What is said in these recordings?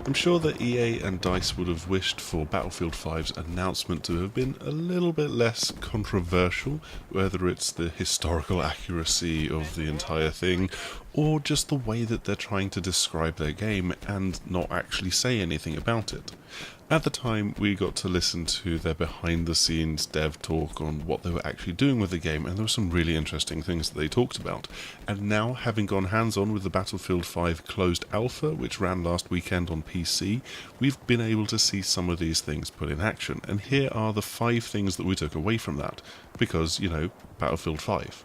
I'm sure that EA and DICE would have wished for Battlefield 5's announcement to have been a little bit less controversial, whether it's the historical accuracy of the entire thing, or just the way that they're trying to describe their game and not actually say anything about it. At the time, we got to listen to their behind-the-scenes dev talk on what they were actually doing with the game, and there were some really interesting things that they talked about. And now, having gone hands-on with the Battlefield 5 closed alpha, which ran last weekend on PC, we've been able to see some of these things put in action. And here are the 5 things that we took away from that, because, Battlefield 5.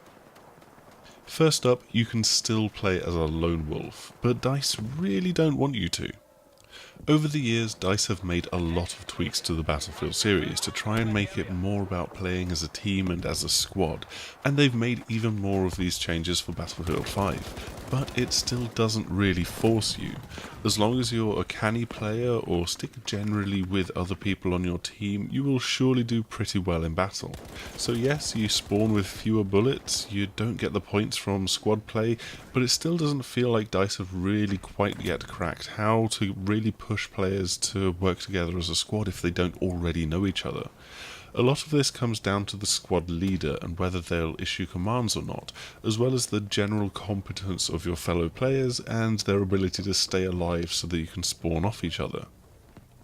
First up, you can still play as a lone wolf, but DICE really don't want you to. Over the years, DICE have made a lot of tweaks to the Battlefield series to try and make it more about playing as a team and as a squad, and they've made even more of these changes for Battlefield 5, but it still doesn't really force you. As long as you're a canny player or stick generally with other people on your team, you will surely do pretty well in battle. So yes, you spawn with fewer bullets, you don't get the points from squad play, but it still doesn't feel like DICE have really quite yet cracked how to really push players to work together as a squad if they don't already know each other. A lot of this comes down to the squad leader and whether they'll issue commands or not, as well as the general competence of your fellow players and their ability to stay alive so that you can spawn off each other.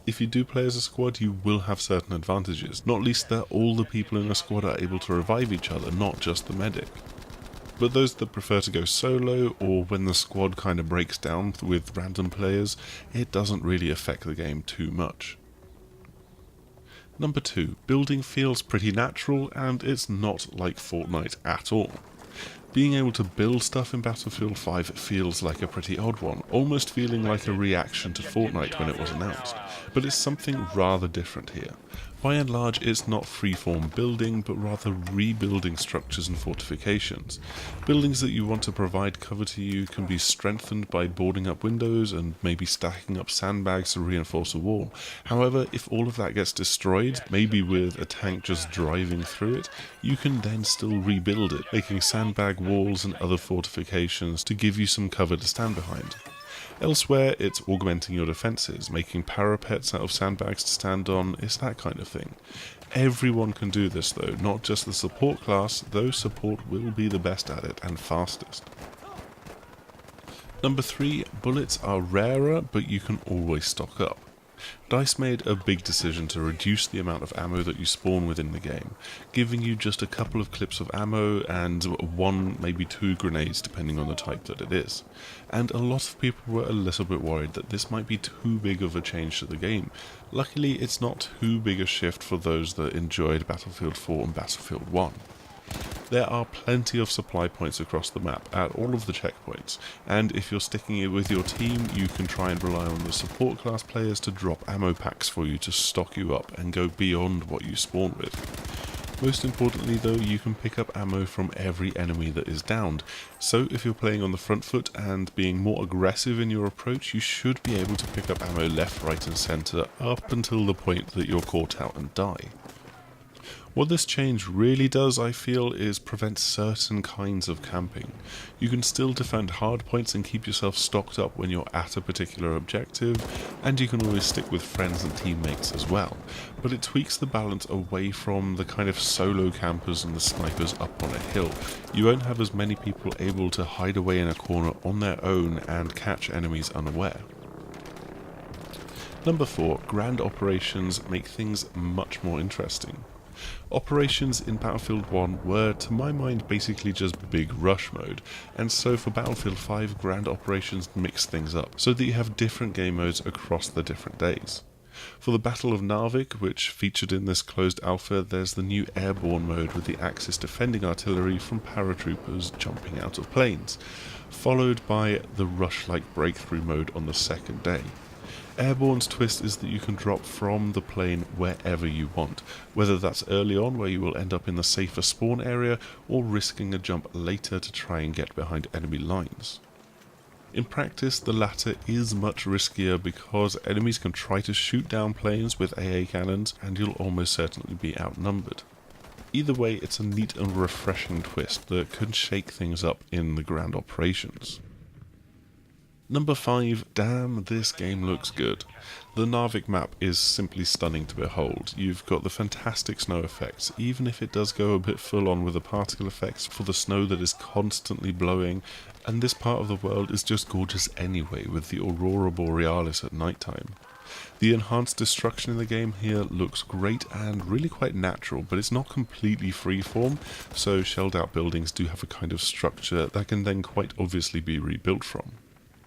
If you do play as a squad, you will have certain advantages, not least that all the people in a squad are able to revive each other, not just the medic. But those that prefer to go solo, or when the squad kind of breaks down with random players, it doesn't really affect the game too much. Number 2, building feels pretty natural and it's not like Fortnite at all. Being able to build stuff in Battlefield 5 feels like a pretty odd one, almost feeling like a reaction to Fortnite when it was announced, but it's something rather different here. By and large, it's not freeform building, but rather rebuilding structures and fortifications. Buildings that you want to provide cover to you can be strengthened by boarding up windows and maybe stacking up sandbags to reinforce a wall. However, if all of that gets destroyed, maybe with a tank just driving through it, you can then still rebuild it, making sandbag walls and other fortifications to give you some cover to stand behind. Elsewhere, it's augmenting your defences, making parapets out of sandbags to stand on, it's that kind of thing. Everyone can do this though, not just the support class, though support will be the best at it and fastest. Number 3, bullets are rarer, but you can always stock up. DICE made a big decision to reduce the amount of ammo that you spawn within the game, giving you just a couple of clips of ammo and 1, maybe 2 grenades depending on the type that it is. And a lot of people were a little bit worried that this might be too big of a change to the game. Luckily, it's not too big a shift for those that enjoyed Battlefield 4 and Battlefield 1. There are plenty of supply points across the map at all of the checkpoints, and if you're sticking it with your team, you can try and rely on the support class players to drop ammo packs for you to stock you up and go beyond what you spawn with. Most importantly though, you can pick up ammo from every enemy that is downed, so if you're playing on the front foot and being more aggressive in your approach, you should be able to pick up ammo left, right and centre up until the point that you're caught out and die. What this change really does, I feel, is prevent certain kinds of camping. You can still defend hardpoints and keep yourself stocked up when you're at a particular objective, and you can always stick with friends and teammates as well, but it tweaks the balance away from the kind of solo campers and the snipers up on a hill. You won't have as many people able to hide away in a corner on their own and catch enemies unaware. Number 4, grand operations make things much more interesting. Operations in Battlefield 1 were, to my mind, basically just big rush mode, and so for Battlefield 5, grand operations mix things up, so that you have different game modes across the different days. For the Battle of Narvik, which featured in this closed alpha, there's the new airborne mode with the Axis defending artillery from paratroopers jumping out of planes, followed by the rush-like breakthrough mode on the second day. Airborne's twist is that you can drop from the plane wherever you want, whether that's early on where you will end up in the safer spawn area, or risking a jump later to try and get behind enemy lines. In practice, the latter is much riskier because enemies can try to shoot down planes with AA cannons and you'll almost certainly be outnumbered. Either way, it's a neat and refreshing twist that can shake things up in the grand operations. Number 5, damn, this game looks good. The Narvik map is simply stunning to behold. You've got the fantastic snow effects, even if it does go a bit full on with the particle effects for the snow that is constantly blowing, and this part of the world is just gorgeous anyway with the Aurora Borealis at night time. The enhanced destruction in the game here looks great and really quite natural, but it's not completely freeform, so shelled out buildings do have a kind of structure that can then quite obviously be rebuilt from.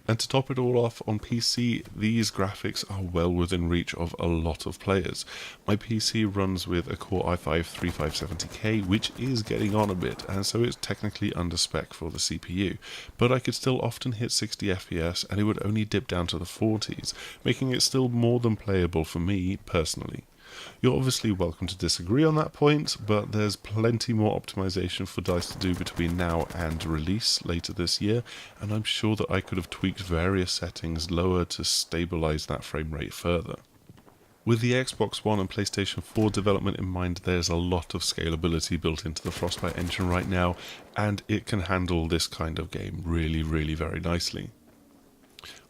And to top it all off, on PC, these graphics are well within reach of a lot of players. My PC runs with a Core i5-3570K, which is getting on a bit, and so it's technically under spec for the CPU, but I could still often hit 60 FPS and it would only dip down to the 40s, making it still more than playable for me personally. You're obviously welcome to disagree on that point, but there's plenty more optimization for DICE to do between now and release later this year, and I'm sure that I could have tweaked various settings lower to stabilize that frame rate further. With the Xbox One and PlayStation 4 development in mind, there's a lot of scalability built into the Frostbite engine right now, and it can handle this kind of game really very nicely.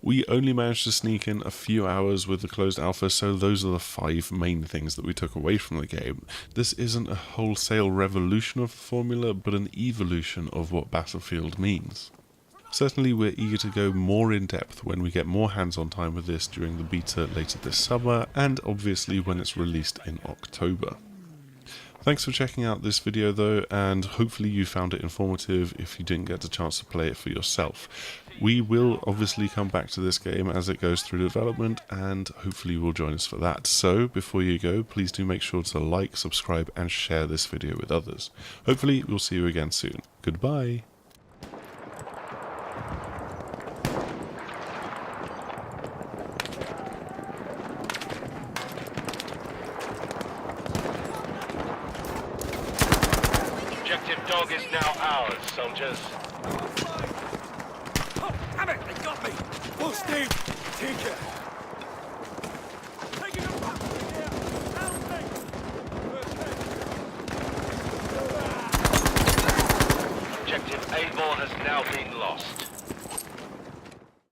We only managed to sneak in a few hours with the closed alpha, so those are the 5 main things that we took away from the game. This isn't a wholesale revolution of the formula, but an evolution of what Battlefield means. Certainly we're eager to go more in depth when we get more hands-on time with this during the beta later this summer, and obviously when it's released in October. Thanks for checking out this video though, and hopefully you found it informative if you didn't get a chance to play it for yourself. We will obviously come back to this game as it goes through development, and hopefully you will join us for that. So before you go, please do make sure to like, subscribe and share this video with others. Hopefully we'll see you again soon. Goodbye. Objective dog is now ours, soldiers. Oh, damn it! They got me! Full steam! Take it! Taking a back here! Help me! First aid. Objective Avon has now been